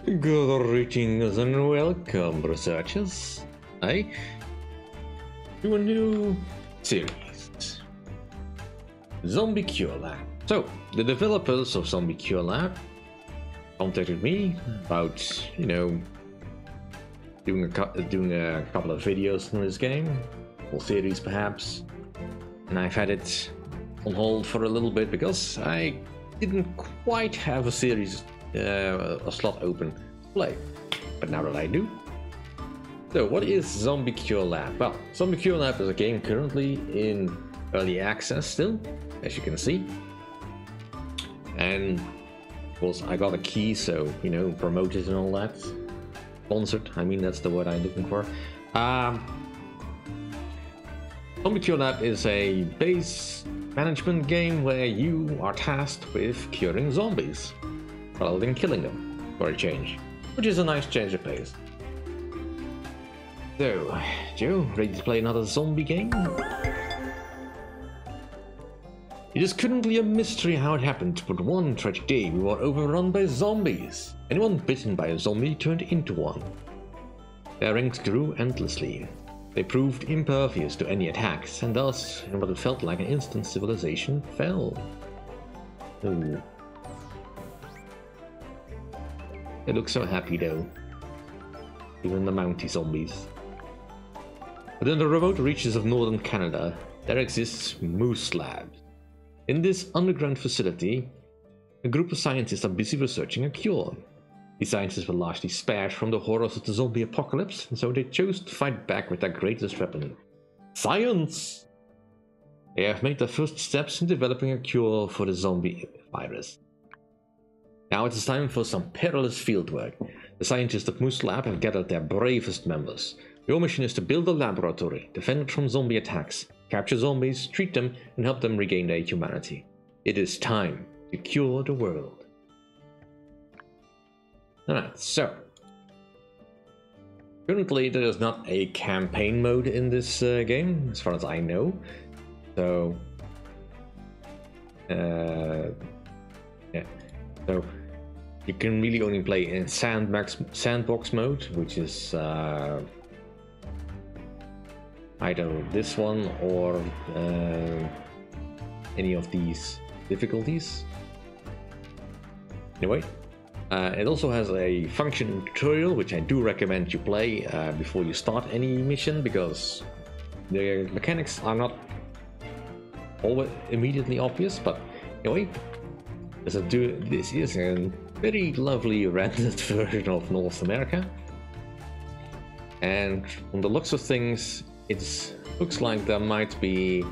Greetings and welcome, researchers, to a new series, Zombie Cure Lab. So, the developers of Zombie Cure Lab contacted me about, doing a couple of videos on this game, or series perhaps, and I've had it on hold for a little bit because I didn't quite have a series, a slot open to play, but now that I do. So what is Zombie Cure Lab? Well, Zombie Cure Lab is a game currently in early access still, as you can see, and of course I got a key, so promoted and all that. Sponsored, I mean, that's the word I'm looking for. Zombie Cure Lab is a base management game where you are tasked with curing zombies rather than killing them for a change, which is a nice change of pace. So, Joe, ready to play another zombie game? It is currently a mystery how it happened, but one tragic day we were overrun by zombies. Anyone bitten by a zombie turned into one. Their ranks grew endlessly. They proved impervious to any attacks, and thus, in what it felt like an instant, civilization fell. Ooh. They look so happy though. Even the Mountie zombies. But in the remote reaches of northern Canada, there exists Moose Labs. In this underground facility, a group of scientists are busy researching a cure. The scientists were largely spared from the horrors of the zombie apocalypse, and so they chose to fight back with their greatest weapon: science! They have made their first steps in developing a cure for the zombie virus. Now it is time for some perilous fieldwork. The scientists at Moose Lab have gathered their bravest members. Your mission is to build a laboratory, defend it from zombie attacks, capture zombies, treat them, and help them regain their humanity. It is time to cure the world. Alright, so currently there is not a campaign mode in this game, as far as I know. So, yeah, so you can really only play in sandbox mode, which is either this one or any of these difficulties. Anyway. It also has a function tutorial, which I do recommend you play before you start any mission, because the mechanics are not always immediately obvious. But anyway, this is a very lovely rendered version of North America, and from the looks of things, it looks like there might be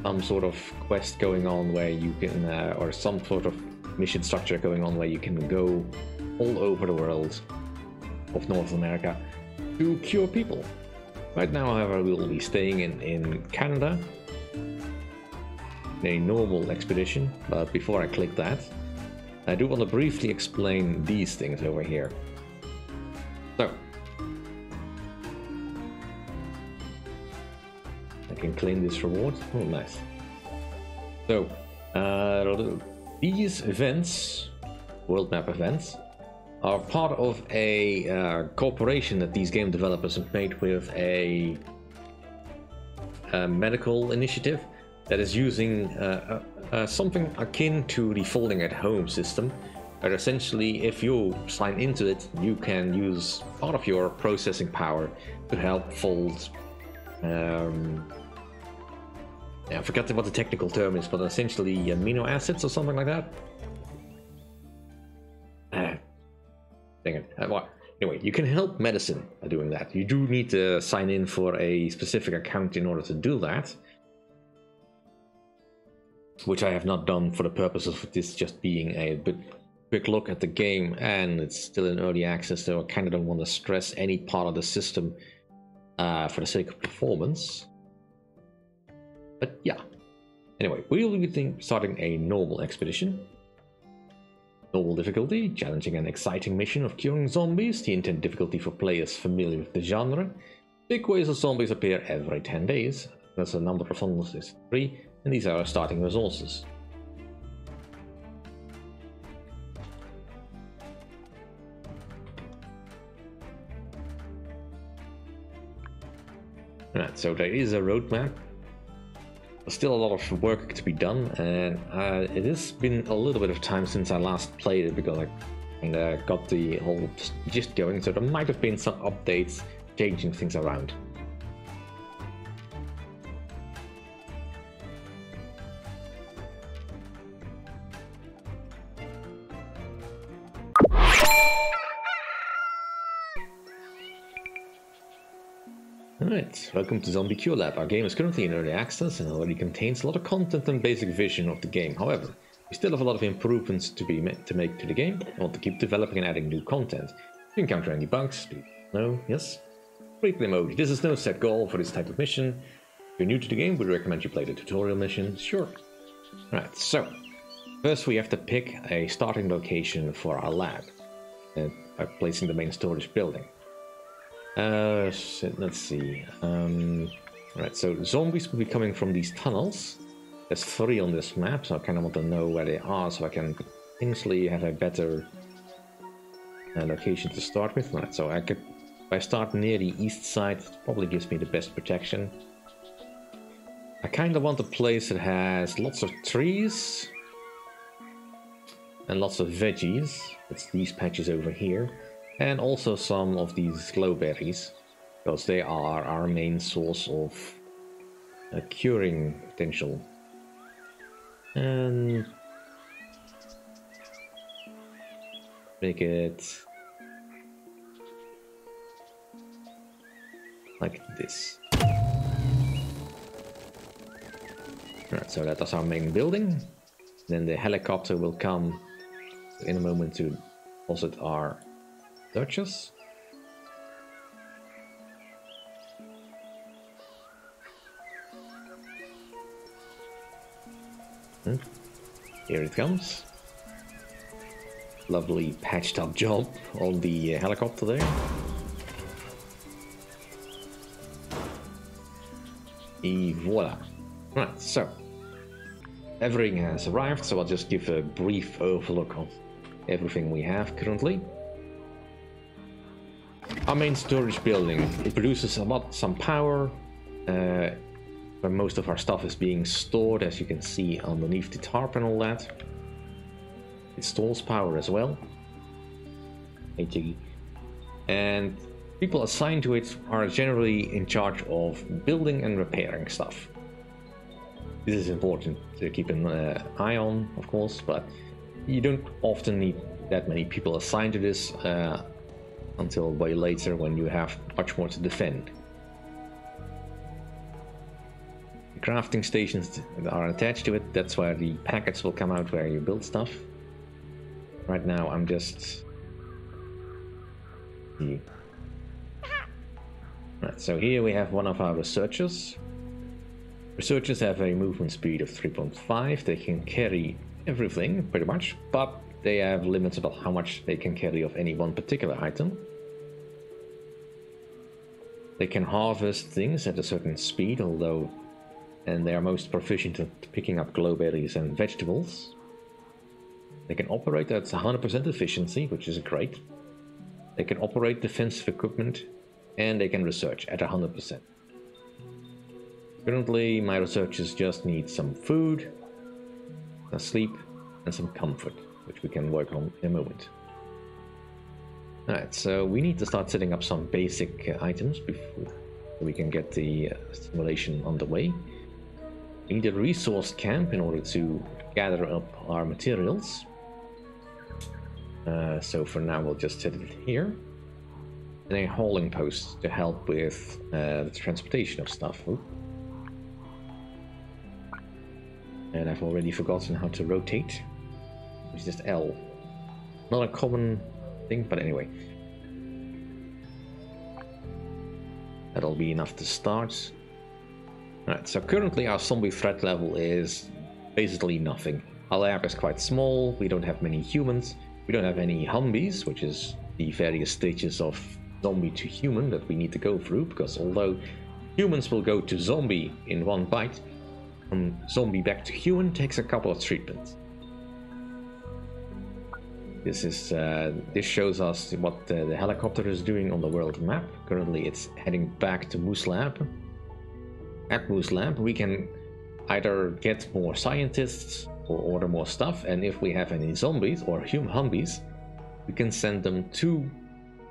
some sort of quest going on where you can, or some sort of mission structure going on where you can go all over the world of North America to cure people. Right now, however, we will be staying in Canada in a normal expedition, but before I click that, I do want to briefly explain these things over here. So, I can claim this reward. Oh, nice. So, these events, world map events, are part of a cooperation that these game developers have made with a medical initiative that is using something akin to the folding at home system, where essentially if you sign into it, you can use part of your processing power to help fold I forgot what the technical term is, but essentially amino acids or something like that. Dang it. Anyway, you can help medicine by doing that. You do need to sign in for a specific account in order to do that, which I have not done for the purpose of this just being a quick look at the game, and it's still in early access, so I kind of don't want to stress any part of the system for the sake of performance. But yeah, anyway, we will be starting a normal expedition. Normal difficulty, challenging and exciting mission of curing zombies. The intent difficulty for players familiar with the genre. Big waves of zombies appear every 10 days. There's a number of funnels is 3, and these are our starting resources. Right, so there is a roadmap. There's still a lot of work to be done, and it has been a little bit of time since I last played it because I got the whole gist going, so there might have been some updates changing things around. Alright, welcome to Zombie Cure Lab. Our game is currently in early access and already contains a lot of content and basic vision of the game. However, we still have a lot of improvements to make to the game and want to keep developing and adding new content. If you encounter any bugs, please know, yes? Briefly emoji. This is no set goal for this type of mission. If you're new to the game, we recommend you play the tutorial mission. Sure. Alright, so first we have to pick a starting location for our lab by placing the main storage building. Let's see. Right, so zombies will be coming from these tunnels. There's 3 on this map, so I kind of want to know where they are so I can potentially have a better location to start with. Right, so if I start near the east side, it probably gives me the best protection. I kind of want a place that has lots of trees and lots of veggies. It's these patches over here. And also some of these glowberries, because they are our main source of curing potential. And make it like this. Alright, so that is our main building. Then the helicopter will come in a moment to deposit our searches. Here it comes. Lovely patched up job on the helicopter there. Et voila. Right, so everything has arrived, so I'll just give a brief overlook of everything we have currently. Our main storage building, it produces some power, where most of our stuff is being stored, as you can see underneath the tarp and all that. It stores power as well. And people assigned to it are generally in charge of building and repairing stuff. This is important to keep an eye on, of course, but you don't often need that many people assigned to this until way later when you have much more to defend. The crafting stations are attached to it, that's where the packets will come out where you build stuff. Right now I'm just... Right, so here we have one of our researchers. Researchers have a movement speed of 3.5, they can carry everything pretty much, but they have limits about how much they can carry of any one particular item. They can harvest things at a certain speed, and they are most proficient at picking up glowberries and vegetables. They can operate at 100% efficiency, which is great. They can operate defensive equipment, and they can research at 100%. Currently, my researchers just need some food, sleep, and some comfort, which we can work on in a moment. Alright, so we need to start setting up some basic items before we can get the simulation underway. We need a resource camp in order to gather up our materials. So for now we'll just set it here. And a hauling post to help with the transportation of stuff. Ooh. And I've already forgotten how to rotate. It's just L. Not a common thing, but anyway. That'll be enough to start. Alright, so currently our zombie threat level is basically nothing. Our lab is quite small, we don't have many humans, we don't have any zombies, which is the various stages of zombie to human that we need to go through, because although humans will go to zombie in one bite, from zombie back to human takes a couple of treatments. This shows us what the helicopter is doing on the world map. Currently it's heading back to Moose Lab. at Moose Lab, we can either get more scientists or order more stuff, and if we have any zombies or human humbies, we can send them to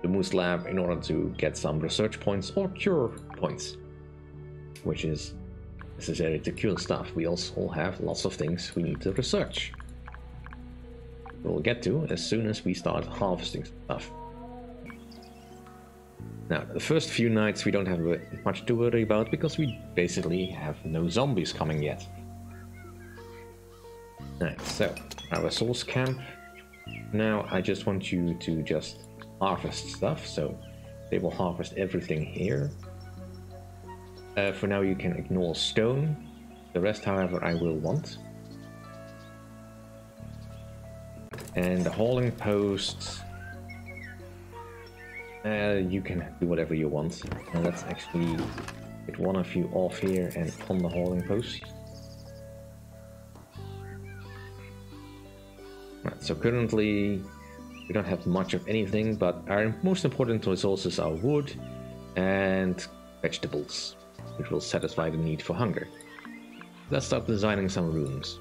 the Moose Lab in order to get some research points or cure points, which is necessary to cure stuff. We also have lots of things we need to research. We'll get to as soon as we start harvesting stuff. Now, the first few nights we don't have much to worry about because we basically have no zombies coming yet. Alright, so our resource camp. Now I just want you to just harvest stuff, so they will harvest everything here. For now you can ignore stone. The rest, however, I will want. And the hauling post, you can do whatever you want. And let's actually get one of you off here and on the hauling post. Right, so currently we don't have much of anything, but our most important resources are wood and vegetables, which will satisfy the need for hunger. Let's start designing some rooms.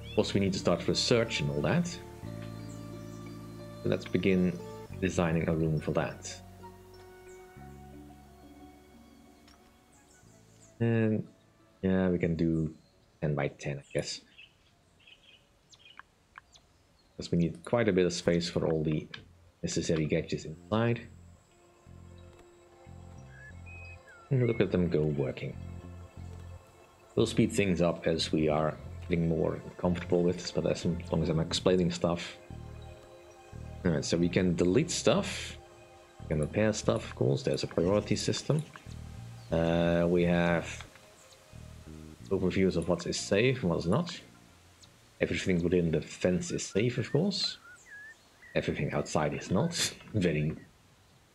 Of course, we need to start research and all that. So let's begin designing a room for that. And yeah, we can do 10 by 10, I guess. Because we need quite a bit of space for all the necessary gadgets inside. And look at them go working. We'll speed things up as we are getting more comfortable with this, but as long as I'm explaining stuff. Alright, so we can delete stuff. We can repair stuff, of course. There's a priority system. We have overviews of what is safe and what is not. Everything within the fence is safe, of course. Everything outside is not. Very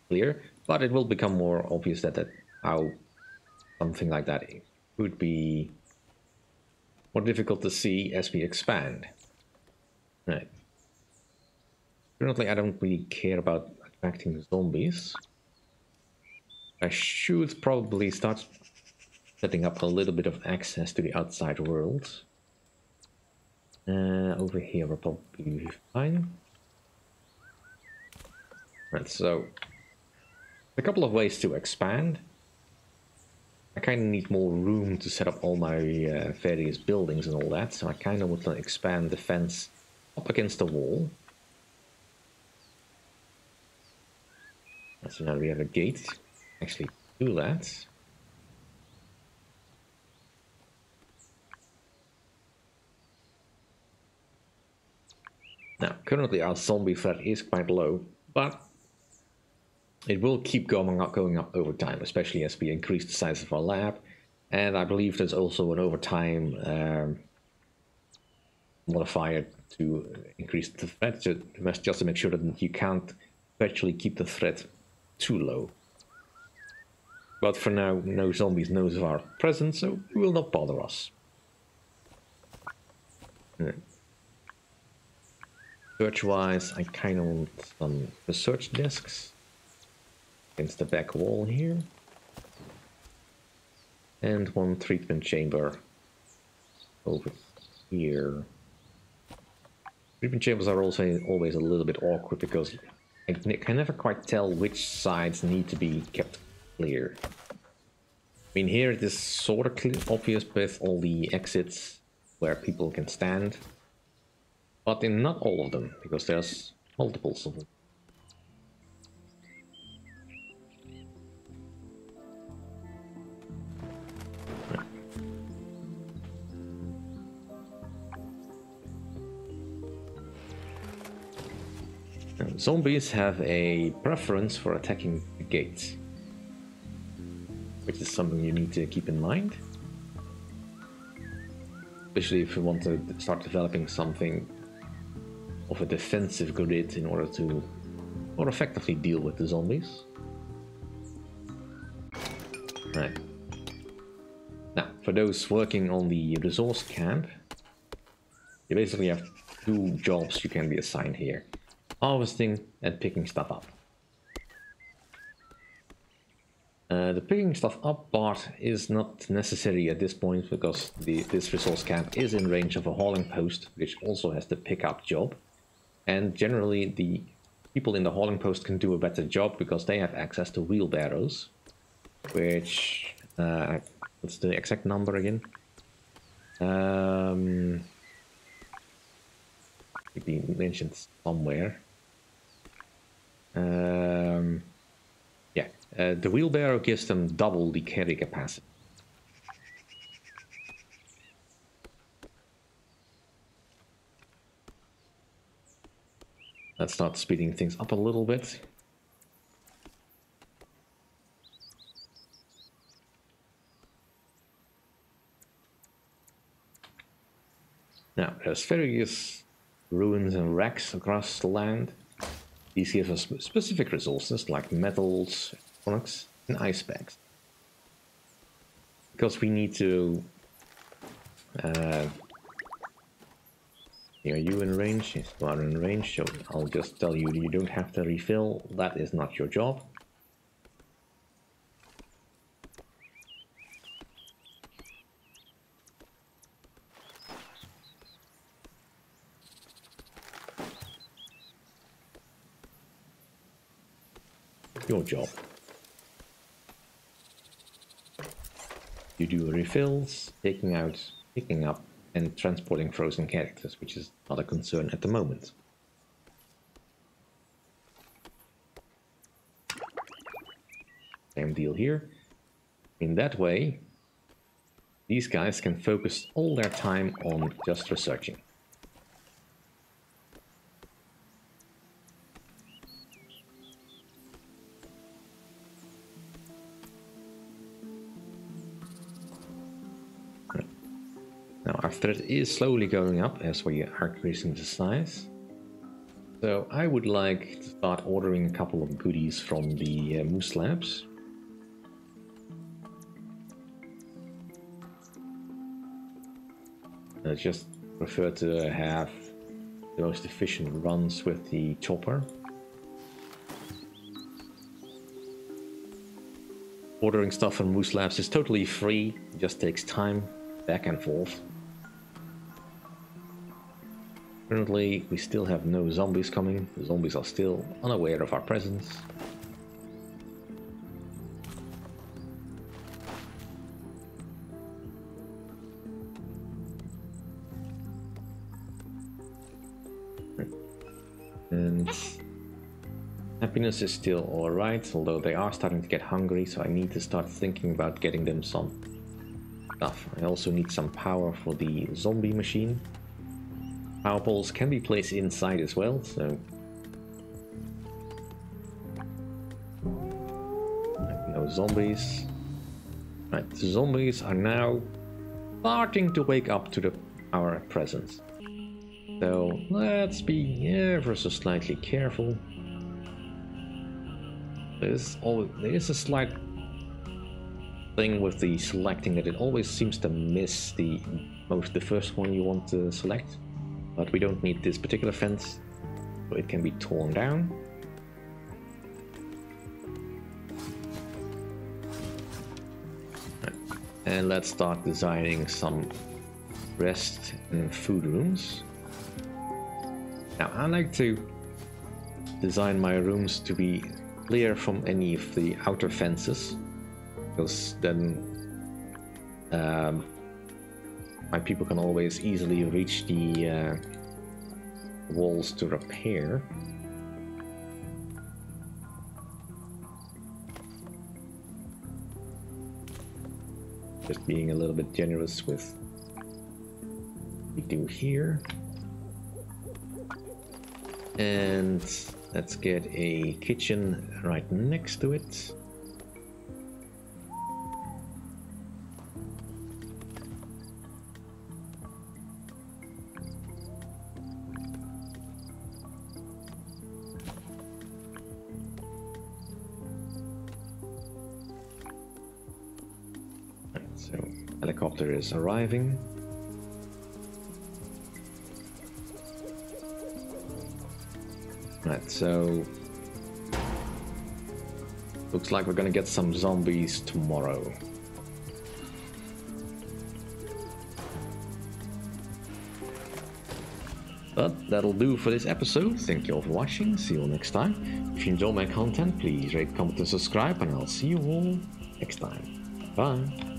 clear. But it will become more obvious that how something like that would be more difficult to see as we expand. Right. Currently, I don't really care about attracting zombies. I should probably start setting up a little bit of access to the outside world. Over here will probably be fine. Right, so a couple of ways to expand. I kind of need more room to set up all my various buildings and all that, so I kind of want to expand the fence up against the wall. So now we have a gate. Actually, do that. Now, currently our zombie threat is quite low, but it will keep going up over time, especially as we increase the size of our lab. And I believe there's also an overtime modifier to increase the threat, just to make sure that you can't actually keep the threat too low. But for now, no zombies knows of our presence, so it will not bother us. Search-wise, I kind of want some research desks against the back wall here. And one treatment chamber over here. Treatment chambers are also always a little bit awkward because I can never quite tell which sides need to be kept clear. I mean, here it is sort of obvious with all the exits where people can stand. But in not all of them, because there's multiples of them. Now, zombies have a preference for attacking the gates, which is something you need to keep in mind. Especially if you want to start developing something of a defensive grid in order to more effectively deal with the zombies. Right. Now, for those working on the resource camp, you basically have two jobs you can be assigned here. Harvesting and picking stuff up. The picking stuff up part is not necessary at this point because this resource camp is in range of a hauling post, which also has the pickup job. And generally the people in the hauling post can do a better job because they have access to wheelbarrows, which... what's the exact number again? It'd be mentioned somewhere. Yeah, the wheelbarrow gives them double the carry capacity. Let's start speeding things up a little bit. Now, there's various ruins and wrecks across the land. These give us specific resources like metals, electronics, and ice bags. Because we need to... are you in range? Yes, you are in range, so I'll just tell you you don't have to refill. That is not your job. Your job. You do refills, picking up, and transporting frozen characters, which is not a concern at the moment. Same deal here. In that way, these guys can focus all their time on just researching. Now our threat is slowly going up as we are increasing the size. So I would like to start ordering a couple of goodies from the moose labs. I just prefer to have the most efficient runs with the chopper. Ordering stuff from moose labs is totally free, it just takes time, back and forth. Currently, we still have no zombies coming. The zombies are still unaware of our presence. And happiness is still alright, although they are starting to get hungry, so I need to start thinking about getting them some stuff. I also need some power for the zombie machine. Power poles can be placed inside as well, so... No zombies. Right, the zombies are now starting to wake up to our presence. So let's be ever so slightly careful. There is a slight thing with the selecting that it always seems to miss the first one you want to select. But we don't need this particular fence, so it can be torn down. And let's start designing some rest and food rooms. Now I like to design my rooms to be clear from any of the outer fences, because then my people can always easily reach the walls to repair. Just being a little bit generous with what we do here. And let's get a kitchen right next to it. So, helicopter is arriving. Right, so Looks like we're gonna get some zombies tomorrow. But that'll do for this episode. Thank you all for watching. See you all next time. If you enjoy my content, please rate, comment, and subscribe, and I'll see you all next time. Bye.